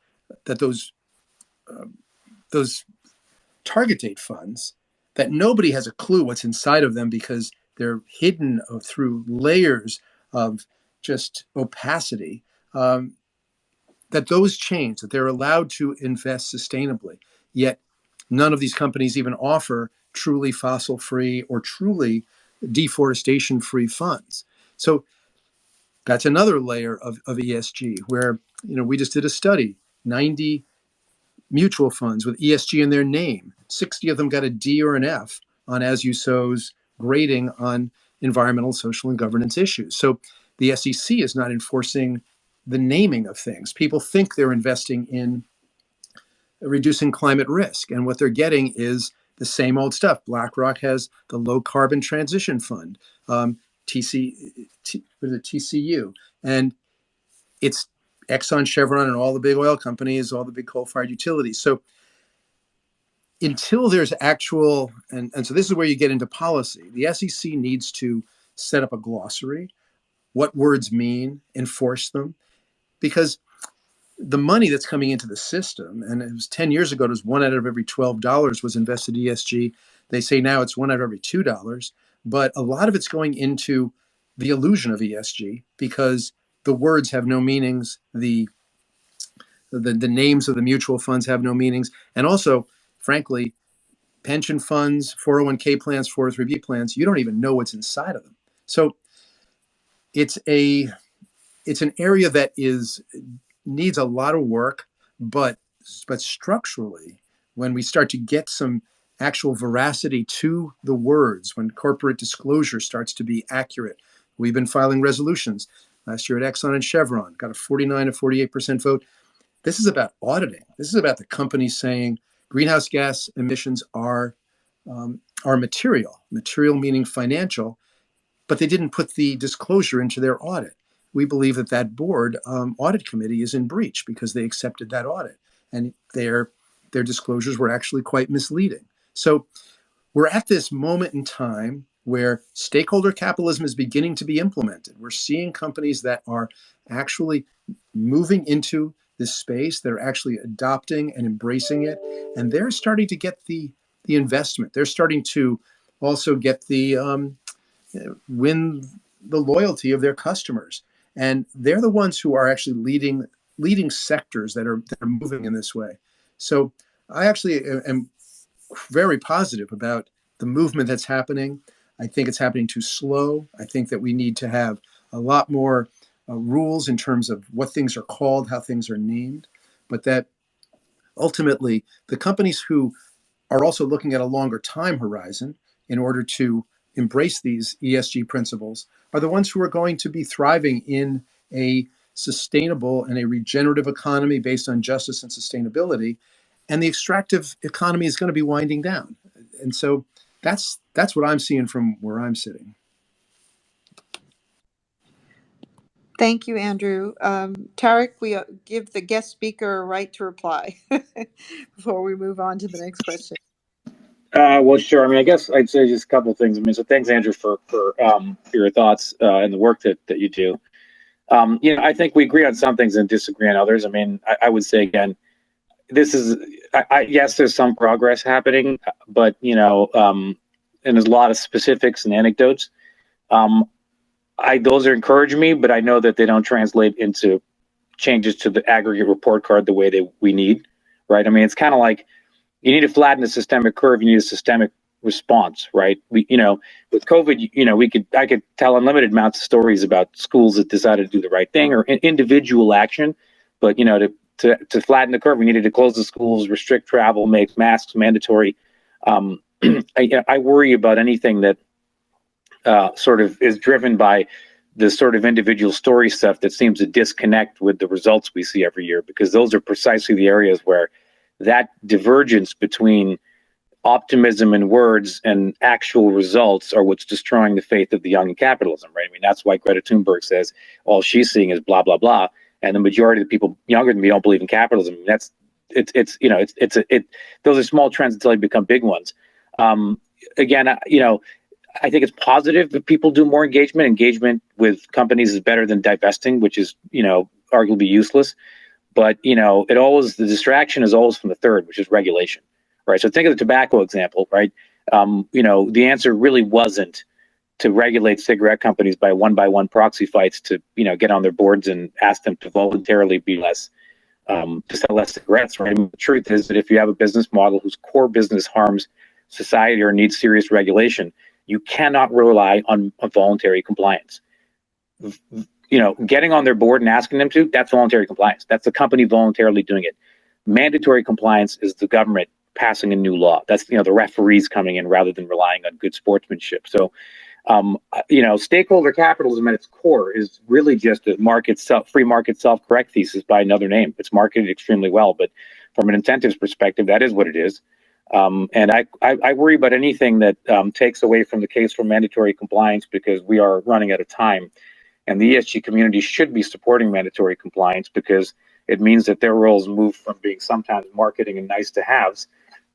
target date funds, that nobody has a clue what's inside of them because they're hidden through layers of just opacity, that those change, that they're allowed to invest sustainably. Yet none of these companies even offer truly fossil-free or truly deforestation-free funds. So that's another layer of ESG, where we just did a study, 90 mutual funds with ESG in their name. 60 of them got a D or an F on As You Sow's grading on environmental, social, and governance issues. So the SEC is not enforcing the naming of things. People think they're investing in reducing climate risk, and what they're getting is the same old stuff. BlackRock has the Low Carbon Transition Fund, TCU, and it's Exxon, Chevron, and all the big oil companies, all the big coal-fired utilities. So until there's actual, and so this is where you get into policy. The SEC needs to set up a glossary, what words mean, enforce them, because the money that's coming into the system, and it was 10 years ago, it was 1 out of every $12 was invested in ESG. They say now it's 1 out of every $2, but a lot of it's going into the illusion of ESG because the words have no meanings, the names of the mutual funds have no meanings, and also, frankly, pension funds, 401k plans, 403b plans, you don't even know what's inside of them. So it's an area that needs a lot of work, but structurally, when we start to get some actual veracity to the words, when corporate disclosure starts to be accurate, we've been filing resolutions. Last year at Exxon and Chevron, got a 49 to 48% vote. This is about auditing. This is about the company saying greenhouse gas emissions are material meaning financial, but they didn't put the disclosure into their audit. We believe that board audit committee is in breach because they accepted that audit, and their disclosures were actually quite misleading. So we're at this moment in time where stakeholder capitalism is beginning to be implemented. We're seeing companies that are actually moving into this space, they're actually adopting and embracing it, and they're starting to get the investment. They're starting to also get the win the loyalty of their customers, and they're the ones who are actually leading sectors that are moving in this way. So I actually am very positive about the movement that's happening. I think it's happening too slow. I think that we need to have a lot more rules in terms of what things are called, how things are named, but that ultimately the companies who are also looking at a longer time horizon in order to embrace these ESG principles are the ones who are going to be thriving in a sustainable and a regenerative economy based on justice and sustainability. And the extractive economy is going to be winding down. And so that's what I'm seeing from where I'm sitting. Thank you, Andrew. Tariq, we give the guest speaker a right to reply before we move on to the next question. Well, sure. I mean, I guess I'd say just a couple of things. I mean, so thanks, Andrew, for your thoughts and the work that you do. I think we agree on some things and disagree on others. I mean, I would say again, this is yes, there's some progress happening, but and there's a lot of specifics and anecdotes. Those are encouraging me, but I know that they don't translate into changes to the aggregate report card the way that we need, right? I mean, it's kind of like you need to flatten the systemic curve. You need a systemic response, right? With COVID, I could tell unlimited amounts of stories about schools that decided to do the right thing or individual action, but to flatten the curve, we needed to close the schools, restrict travel, make masks mandatory. I worry about anything that sort of is driven by the sort of individual story stuff that seems to disconnect with the results we see every year, because those are precisely the areas where that divergence between optimism in words and actual results are what's destroying the faith of the young in capitalism, right? I mean, that's why Greta Thunberg says all she's seeing is blah, blah, blah. And the majority of the people younger than me don't believe in capitalism. Those are small trends until they become big ones. Again, I think it's positive that people do more engagement. Engagement with companies is better than divesting, which is, arguably useless. But, the distraction is always from the third, which is regulation, right? So think of the tobacco example, right? The answer really wasn't to regulate cigarette companies by one proxy fights to, get on their boards and ask them to voluntarily be less, to sell less cigarettes, right? I mean, the truth is that if you have a business model whose core business harms society or needs serious regulation, you cannot rely on a voluntary compliance. Getting on their board and asking them to, that's voluntary compliance. That's the company voluntarily doing it. Mandatory compliance is the government passing a new law. That's, the referees coming in rather than relying on good sportsmanship. So, stakeholder capitalism at its core is really just a free market self-correct thesis by another name. It's marketed extremely well, but from an incentives perspective, that is what it is. And I worry about anything that takes away from the case for mandatory compliance, because we are running out of time. And the ESG community should be supporting mandatory compliance, because it means that their roles move from being sometimes marketing and nice to haves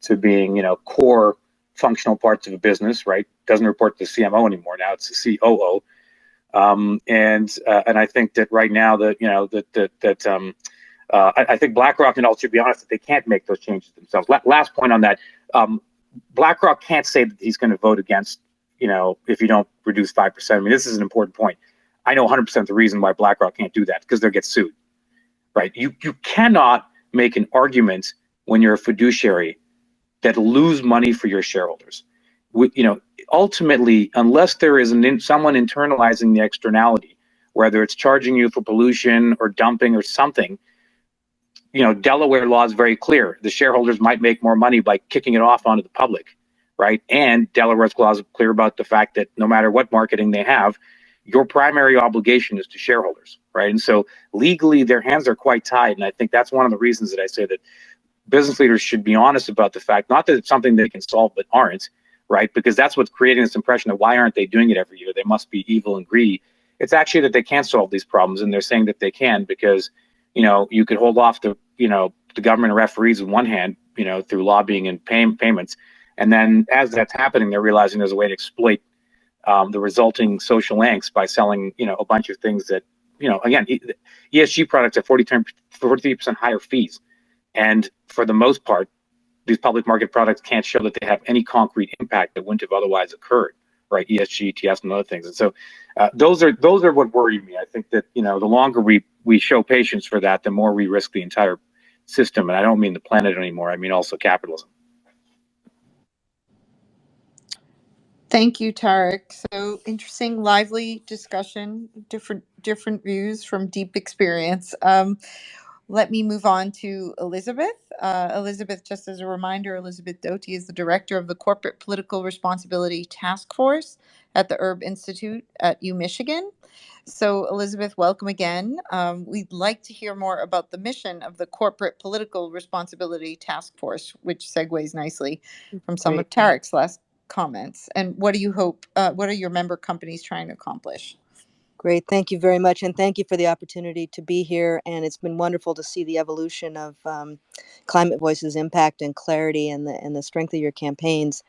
to being, core functional parts of a business, right? Doesn't report to the CMO anymore. Now it's the COO. And I think that right now I think BlackRock and all, to be honest, that they can't make those changes themselves. Last point on that, BlackRock can't say that he's going to vote against, if you don't reduce 5%. I mean, this is an important point. I know 100% the reason why BlackRock can't do that, because they'll get sued, right? You cannot make an argument when you're a fiduciary that lose money for your shareholders. Ultimately, unless there is someone internalizing the externality, whether it's charging you for pollution or dumping or something, Delaware law is very clear. The shareholders might make more money by kicking it off onto the public, right? And Delaware's law is clear about the fact that no matter what marketing they have, your primary obligation is to shareholders, right? And so legally, their hands are quite tied. And I think that's one of the reasons that I say that business leaders should be honest about the fact, not that it's something they can solve, but aren't, right? Because that's what's creating this impression of why aren't they doing it every year? They must be evil and greedy. It's actually that they can't solve these problems, and they're saying that they can because, you could hold off the government referees with one hand, through lobbying and payments. And then as that's happening, they're realizing there's a way to exploit the resulting social angst by selling, a bunch of things that, again, ESG products have 43% higher fees. And for the most part, these public market products can't show that they have any concrete impact that wouldn't have otherwise occurred, right? ESG, ETFs, and other things. And so those are what worry me. I think that, the longer we show patience for that, the more we risk the entire system. And I don't mean the planet anymore. I mean also capitalism. Thank you, Tariq. So interesting, lively discussion, different views from deep experience. Let me move on to Elizabeth. Elizabeth, just as a reminder, Elizabeth Doty is the director of the Corporate Political Responsibility Taskforce at the Erb Institute at UMichigan. So, Elizabeth, welcome again. We'd like to hear more about the mission of the Corporate Political Responsibility Taskforce, which segues nicely from some of Tariq's last comments. And what do you hope? What are your member companies trying to accomplish? Great. Thank you very much. And thank you for the opportunity to be here. And it's been wonderful to see the evolution of ClimateVoice's impact and clarity and the strength of your campaigns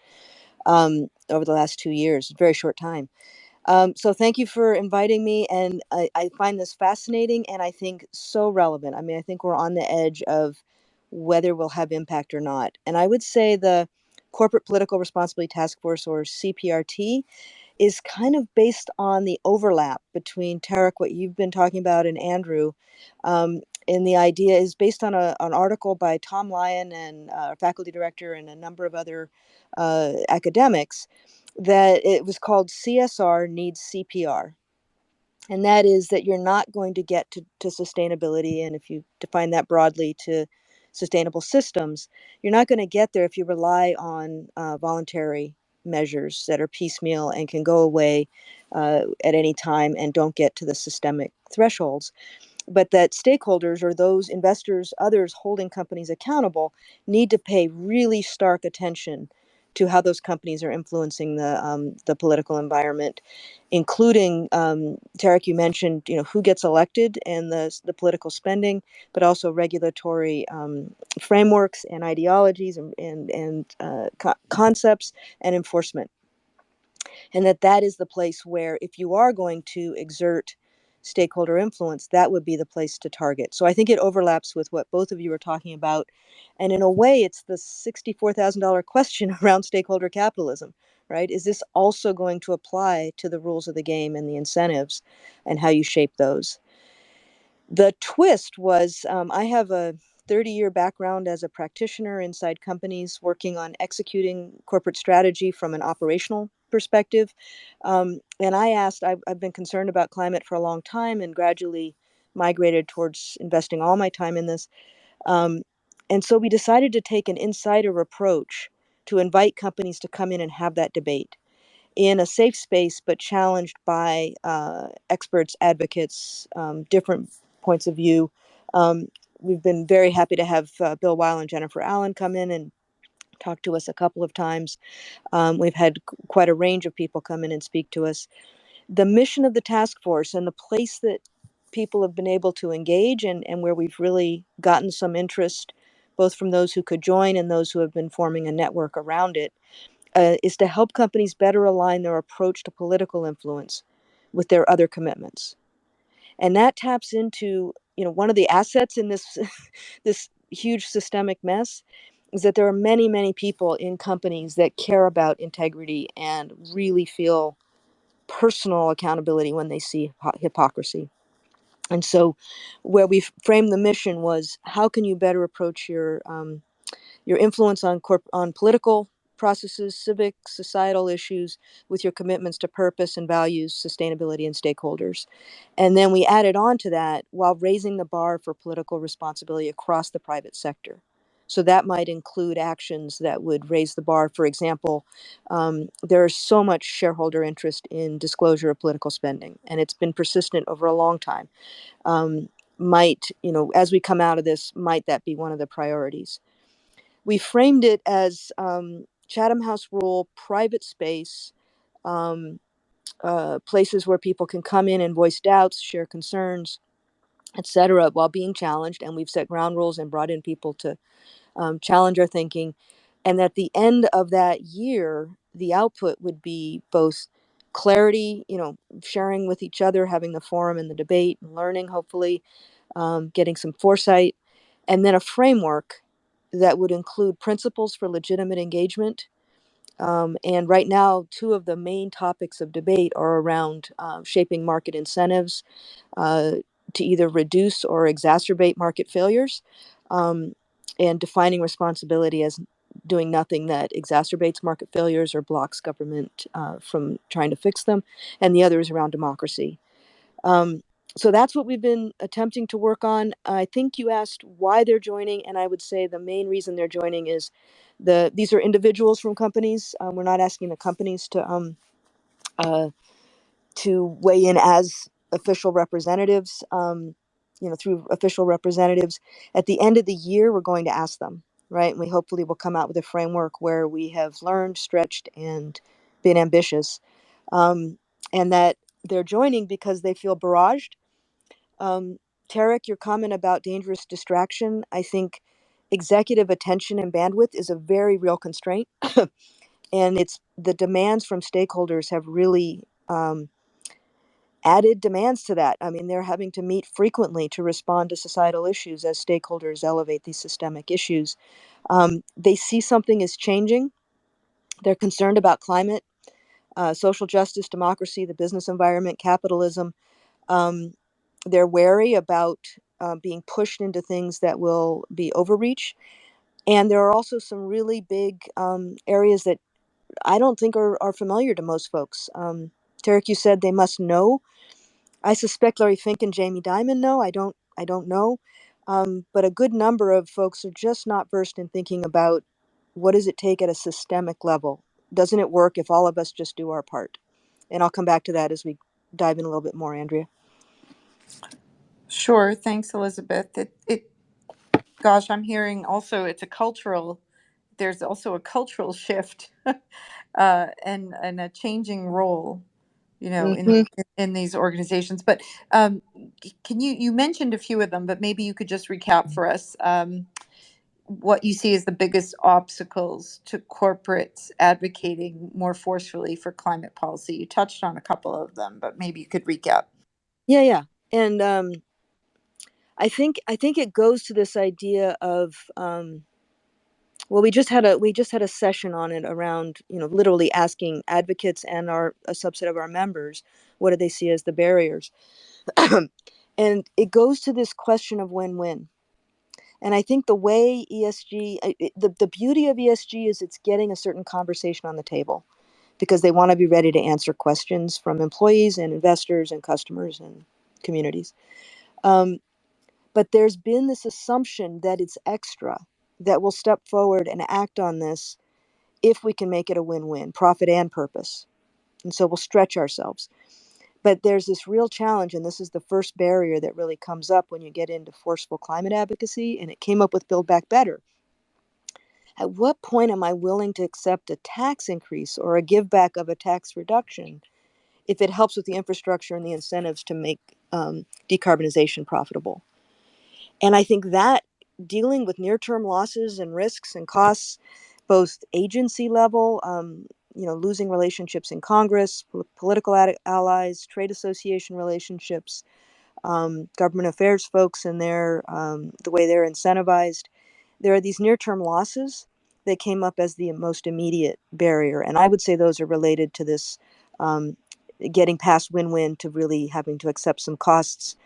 over the last 2 years, very short time. So thank you for inviting me. And I find this fascinating and I think so relevant. I mean, I think we're on the edge of whether we'll have impact or not. And I would say the Corporate Political Responsibility Task Force, or CPRT, is kind of based on the overlap between Tariq, what you've been talking about, and Andrew. And the idea is based on an article by Tom Lyon and faculty director and a number of other academics, that it was called CSR Needs CPR. And that is that you're not going to get to sustainability, and if you define that broadly to sustainable systems, you're not going to get there if you rely on voluntary measures that are piecemeal and can go away at any time and don't get to the systemic thresholds. But that stakeholders, or those investors, others holding companies accountable, need to pay really stark attention to how those companies are influencing the political environment, including, Tariq, you mentioned, who gets elected and the political spending, but also regulatory frameworks and ideologies and concepts and enforcement. And that is the place where, if you are going to exert stakeholder influence, that would be the place to target. So I think it overlaps with what both of you are talking about. And in a way, it's the $64,000 question around stakeholder capitalism, right? Is this also going to apply to the rules of the game and the incentives and how you shape those? The twist was, I have a 30-year background as a practitioner inside companies working on executing corporate strategy from an operational perspective. And I've been concerned about climate for a long time and gradually migrated towards investing all my time in this. And so we decided to take an insider approach to invite companies to come in and have that debate in a safe space, but challenged by experts, advocates, different points of view. We've been very happy to have Bill Weihl and Jennifer Allen come in and talk to us a couple of times. We've had quite a range of people come in and speak to us. The mission of the task force and the place that people have been able to engage and where we've really gotten some interest both from those who could join and those who have been forming a network around it, is to help companies better align their approach to political influence with their other commitments. And that taps into, one of the assets in this this huge systemic mess is that there are many, many people in companies that care about integrity and really feel personal accountability when they see hypocrisy. And so where we framed the mission was, how can you better approach your influence on political processes, civic, societal issues, with your commitments to purpose and values, sustainability, and stakeholders. And then we added on to that, while raising the bar for political responsibility across the private sector. So that might include actions that would raise the bar. For example, there is so much shareholder interest in disclosure of political spending, and it's been persistent over a long time. As we come out of this, might that be one of the priorities? We framed it as Chatham House rule, private space, places where people can come in and voice doubts, share concerns, etc., while being challenged. And we've set ground rules and brought in people to challenge our thinking. And at the end of that year, the output would be both clarity, sharing with each other, having the forum and the debate, and learning, hopefully, getting some foresight, and then a framework that would include principles for legitimate engagement. And right now, two of the main topics of debate are around shaping market incentives to either reduce or exacerbate market failures, and defining responsibility as doing nothing that exacerbates market failures or blocks government from trying to fix them. And the other is around democracy. So that's what we've been attempting to work on. I think you asked why they're joining, and I would say the main reason they're joining is these are individuals from companies. We're not asking the companies to weigh in as official representatives, through official representatives. At the end of the year, we're going to ask them, right? And we hopefully will come out with a framework where we have learned, stretched, and been ambitious, and that they're joining because they feel barraged. Tariq, your comment about dangerous distraction, I think executive attention and bandwidth is a very real constraint. And it's the demands from stakeholders have really added demands to that. I mean, they're having to meet frequently to respond to societal issues as stakeholders elevate these systemic issues. They see something is changing. They're concerned about climate, social justice, democracy, the business environment, capitalism. They're wary about being pushed into things that will be overreach. And there are also some really big areas that I don't think are familiar to most folks. Tariq, you said they must know. I suspect Larry Fink and Jamie Dimon know. I don't know. But a good number of folks are just not versed in thinking about what does it take at a systemic level. Doesn't it work if all of us just do our part? And I'll come back to that as we dive in a little bit more, Andrea. Sure. Thanks, Elizabeth. Gosh, I'm hearing also there's also a cultural shift and a changing role, Mm-hmm. in these organizations. But can you mentioned a few of them, but maybe you could just recap for us what you see as the biggest obstacles to corporates advocating more forcefully for climate policy. You touched on a couple of them, but maybe you could recap. Yeah. And I think it goes to this idea of well, we just had a session on it around, literally asking advocates and a subset of our members, what do they see as the barriers? And it goes to this question of win-win. And I think the way ESG, the beauty of ESG is it's getting a certain conversation on the table because they want to be ready to answer questions from employees and investors and customers and communities. But there's been this assumption that it's extra, that we'll step forward and act on this if we can make it a win-win, profit and purpose. And so we'll stretch ourselves. But there's this real challenge, and this is the first barrier that really comes up when you get into forceful climate advocacy, and it came up with Build Back Better. At what point am I willing to accept a tax increase or a give back of a tax reduction if it helps with the infrastructure and the incentives to make decarbonization profitable? And I think that dealing with near-term losses and risks and costs, both agency level, losing relationships in Congress, political allies, trade association relationships, government affairs folks and the way they're incentivized. There are these near-term losses that came up as the most immediate barrier, and I would say those are related to this getting past win-win to really having to accept some costs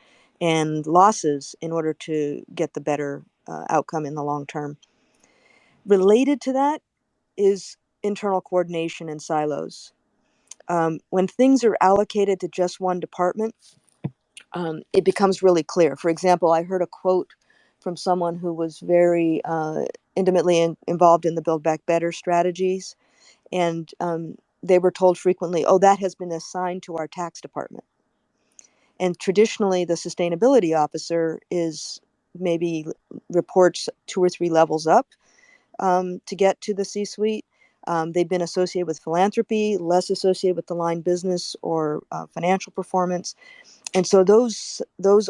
and losses in order to get the better outcome in the long term. Related to that is internal coordination and silos. When things are allocated to just one department, it becomes really clear. For example, I heard a quote from someone who was very intimately involved in the Build Back Better strategies, and they were told frequently, "Oh, that has been assigned to our tax department." And traditionally, the sustainability officer is maybe reports 2 or 3 levels up to get to the C-suite. They've been associated with philanthropy, less associated with the line business or financial performance. And so those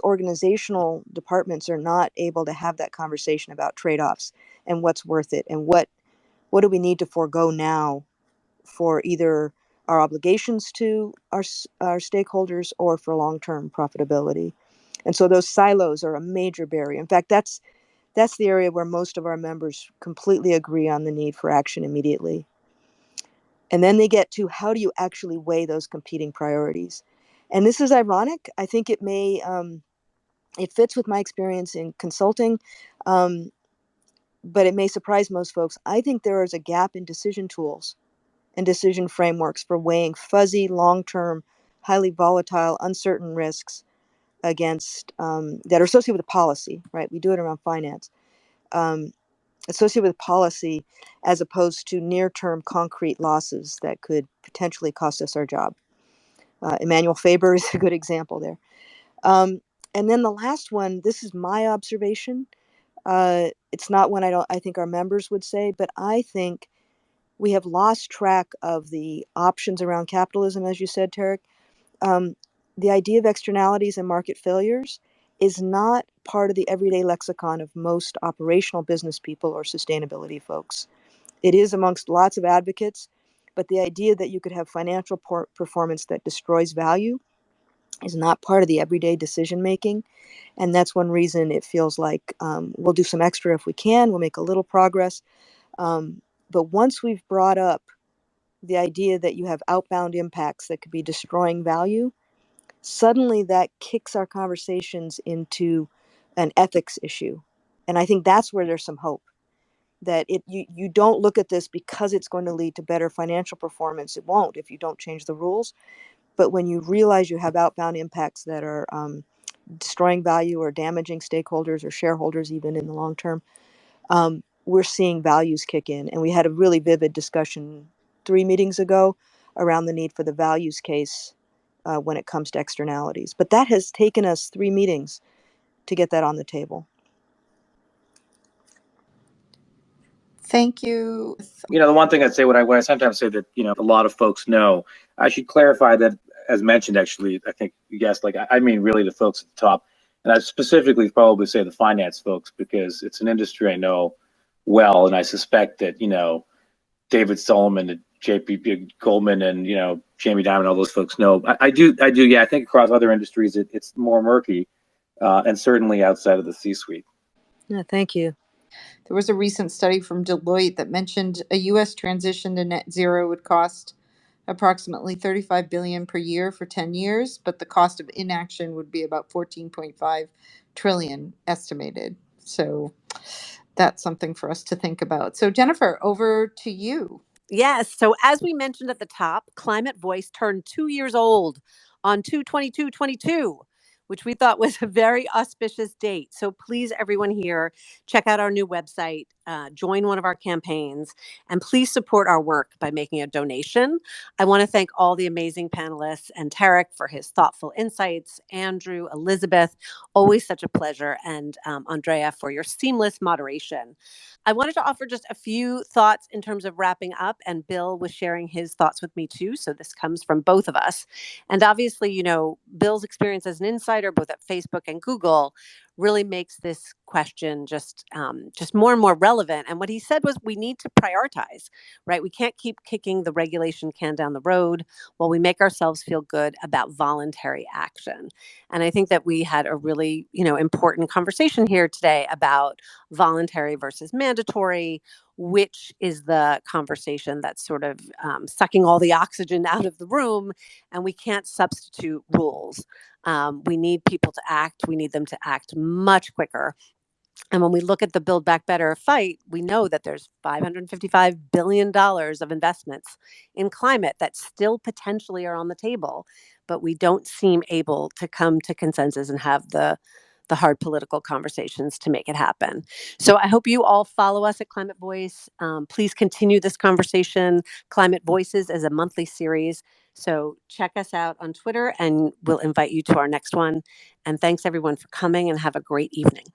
organizational departments are not able to have that conversation about trade-offs and what's worth it and what do we need to forego now for either our obligations to our stakeholders or for long-term profitability. And so those silos are a major barrier. In fact, that's the area where most of our members completely agree on the need for action immediately. And then they get to how do you actually weigh those competing priorities? And this is ironic. I think it may, it fits with my experience in consulting, but it may surprise most folks. I think there is a gap in decision tools and decision frameworks for weighing fuzzy, long-term, highly volatile, uncertain risks against that are associated with policy, right? We do it around finance. Associated with policy as opposed to near-term concrete losses that could potentially cost us our job. Emmanuel Faber is a good example there. And then the last one, this is my observation. It's not one I think our members would say, but I think we have lost track of the options around capitalism, as you said, Tariq. The idea of externalities and market failures is not part of the everyday lexicon of most operational business people or sustainability folks. It is amongst lots of advocates, but the idea that you could have financial performance that destroys value is not part of the everyday decision making. And that's one reason it feels like we'll do some extra if we can, we'll make a little progress. But once we've brought up the idea that you have outbound impacts that could be destroying value, suddenly that kicks our conversations into an ethics issue. And I think that's where there's some hope. That you don't look at this because it's going to lead to better financial performance. It won't if you don't change the rules. But when you realize you have outbound impacts that are destroying value or damaging stakeholders or shareholders even in the long term, we're seeing values kick in. And we had a really vivid discussion 3 meetings ago around the need for the values case when it comes to externalities. But that has taken us 3 meetings to get that on the table. Thank you. The one thing I'd say, what I sometimes say that, a lot of folks know, I should clarify that, as mentioned, actually, I think you guessed, I mean really the folks at the top. And I specifically probably say the finance folks, because it's an industry I know well. And I suspect that, David Solomon and JP Goldman and, Jamie Dimon, all those folks know. I do. Yeah, I think across other industries, it's more murky and certainly outside of the C-suite. Yeah, thank you. There was a recent study from Deloitte that mentioned a U.S. transition to net zero would cost approximately $35 billion per year for 10 years, but the cost of inaction would be about $14.5 trillion estimated. So that's something for us to think about. So Jennifer, over to you. Yes. So as we mentioned at the top, ClimateVoice turned 2 years old on 2/22/22, which we thought was a very auspicious date. So please, everyone here, check out our new website, join one of our campaigns, and please support our work by making a donation. I want to thank all the amazing panelists and Tariq for his thoughtful insights, Andrew, Elizabeth, always such a pleasure, and Andrea for your seamless moderation. I wanted to offer just a few thoughts in terms of wrapping up, and Bill was sharing his thoughts with me too. So this comes from both of us. And obviously, Bill's experience as an insider, both at Facebook and Google, really makes this question just more and more relevant. And what he said was, we need to prioritize, right? We can't keep kicking the regulation can down the road while we make ourselves feel good about voluntary action. And I think that we had a really, important conversation here today about voluntary versus mandatory, which is the conversation that's sort of sucking all the oxygen out of the room, and we can't substitute rules. We need people to act. We need them to act much quicker. And when we look at the Build Back Better fight, we know that there's $555 billion of investments in climate that still potentially are on the table, but we don't seem able to come to consensus and have the hard political conversations to make it happen. So I hope you all follow us at Climate Voice. Please continue this conversation. Climate Voices is a monthly series. So check us out on Twitter and we'll invite you to our next one. And thanks everyone for coming, and have a great evening.